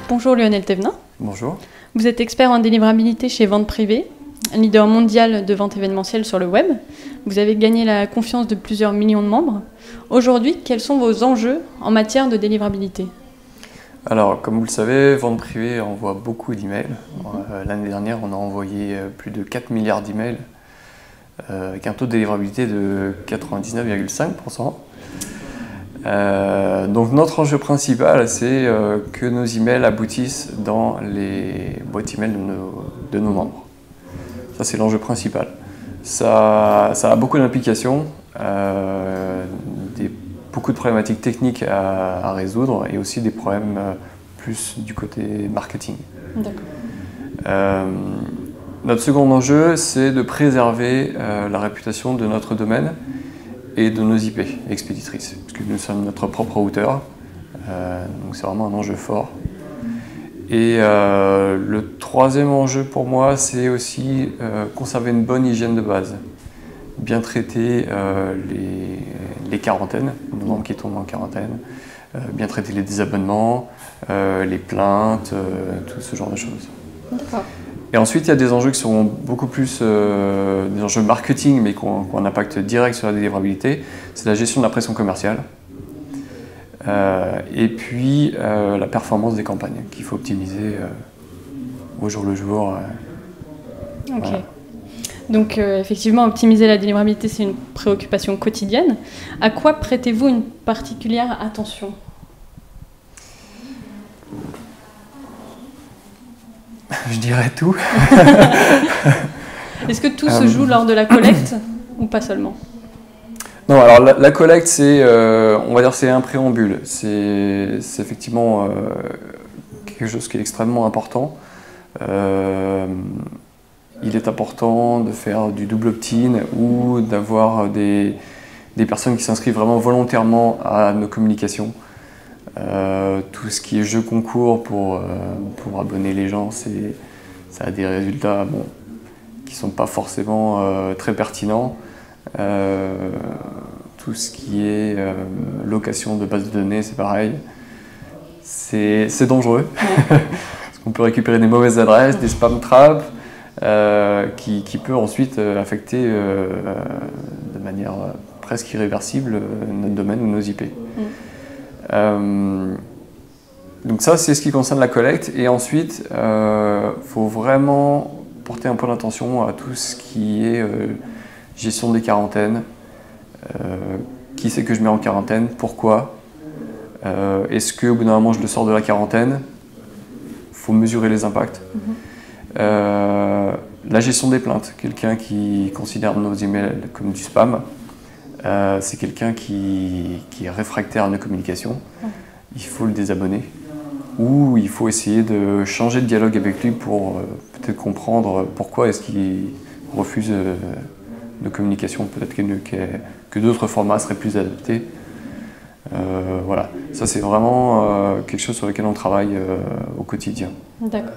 Bonjour Lionel Thévenin. Bonjour. Vous êtes expert en délivrabilité chez Vente Privée, un leader mondial de vente événementielle sur le web. Vous avez gagné la confiance de plusieurs millions de membres. Aujourd'hui, quels sont vos enjeux en matière de délivrabilité? Alors, comme vous le savez, Vente Privée envoie beaucoup d'emails. L'année dernière, on a envoyé plus de 4 milliards d'emails avec un taux de délivrabilité de 99,5%. Donc notre enjeu principal, c'est que nos emails aboutissent dans les boîtes email de nos membres. Ça, c'est l'enjeu principal. Ça a beaucoup d'implications, beaucoup de problématiques techniques à résoudre et aussi des problèmes plus du côté marketing. Notre second enjeu, c'est de préserver la réputation de notre domaine et de nos IP expéditrices, parce que nous sommes notre propre routeur, donc c'est vraiment un enjeu fort. Et le troisième enjeu pour moi, c'est aussi conserver une bonne hygiène de base, bien traiter les quarantaines, nos membres qui tombent en quarantaine, bien traiter les désabonnements, les plaintes, tout ce genre de choses. D'accord. Et ensuite, il y a des enjeux qui sont beaucoup plus des enjeux marketing, mais qui ont un impact direct sur la délivrabilité. C'est la gestion de la pression commerciale. Et puis, la performance des campagnes, qu'il faut optimiser au jour le jour. Ok. Voilà. Donc, effectivement, optimiser la délivrabilité, c'est une préoccupation quotidienne. À quoi prêtez-vous une particulière attention ? Je dirais tout. Est-ce que tout se joue lors de la collecte ou pas seulement? Non, alors la collecte, c'est, on va dire, c'est un préambule. C'est effectivement quelque chose qui est extrêmement important. Il est important de faire du double opt-in ou d'avoir des personnes qui s'inscrivent vraiment volontairement à nos communications. Tout ce qui est jeu concours pour abonner les gens, ça a des résultats qui ne sont pas forcément très pertinents. Tout ce qui est location de base de données, c'est pareil. C'est dangereux. Parce qu'on peut récupérer des mauvaises adresses, des spam traps, qui peut ensuite affecter de manière presque irréversible notre domaine ou nos IP. Donc ça, c'est ce qui concerne la collecte. Et ensuite, faut vraiment porter un point d'attention à tout ce qui est gestion des quarantaines. Qui c'est que je mets en quarantaine? Pourquoi? Est-ce qu'au bout d'un moment, je le sors de la quarantaine? Il faut mesurer les impacts. La gestion des plaintes. Quelqu'un qui considère nos emails comme du spam, c'est quelqu'un qui est réfractaire à nos communications. Il faut le désabonner. Ou il faut essayer de changer de dialogue avec lui pour peut-être comprendre pourquoi est-ce qu'il refuse nos communications. Peut-être que d'autres formats seraient plus adaptés. Voilà, ça c'est vraiment quelque chose sur lequel on travaille au quotidien. D'accord.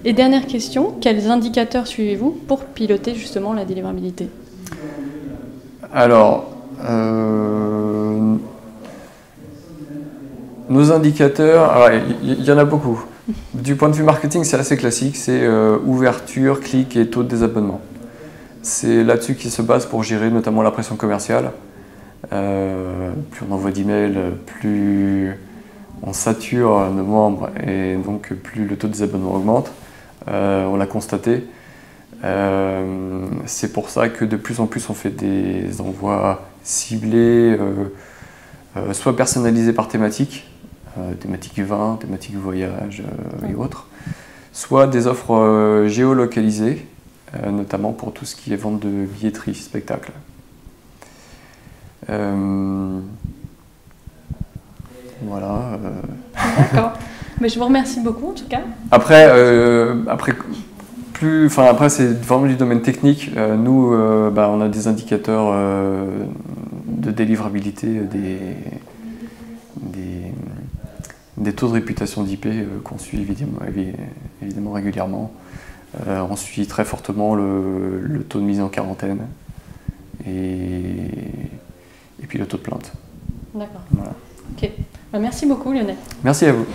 Et dernière question, quels indicateurs suivez-vous pour piloter justement la délivrabilité? Alors, nos indicateurs, il y en a beaucoup. Du point de vue marketing, c'est assez classique, c'est ouverture, clic et taux de désabonnement. C'est là-dessus qu'ils se basent pour gérer notamment la pression commerciale. Plus on envoie d'emails, plus on sature nos membres et donc plus le taux de désabonnement augmente. On l'a constaté. C'est pour ça que de plus en plus on fait des envois ciblés, soit personnalisés par thématique, thématique vin, thématique voyage et autres, soit des offres géolocalisées, notamment pour tout ce qui est vente de billetterie, spectacle. Voilà. D'accord. Mais je vous remercie beaucoup en tout cas. Après c'est vraiment du domaine technique. Nous, on a des indicateurs de délivrabilité, des taux de réputation d'IP qu'on suit évidemment régulièrement. On suit très fortement le taux de mise en quarantaine et puis le taux de plainte. D'accord. Voilà. Ok. Merci beaucoup Lionel. Merci à vous.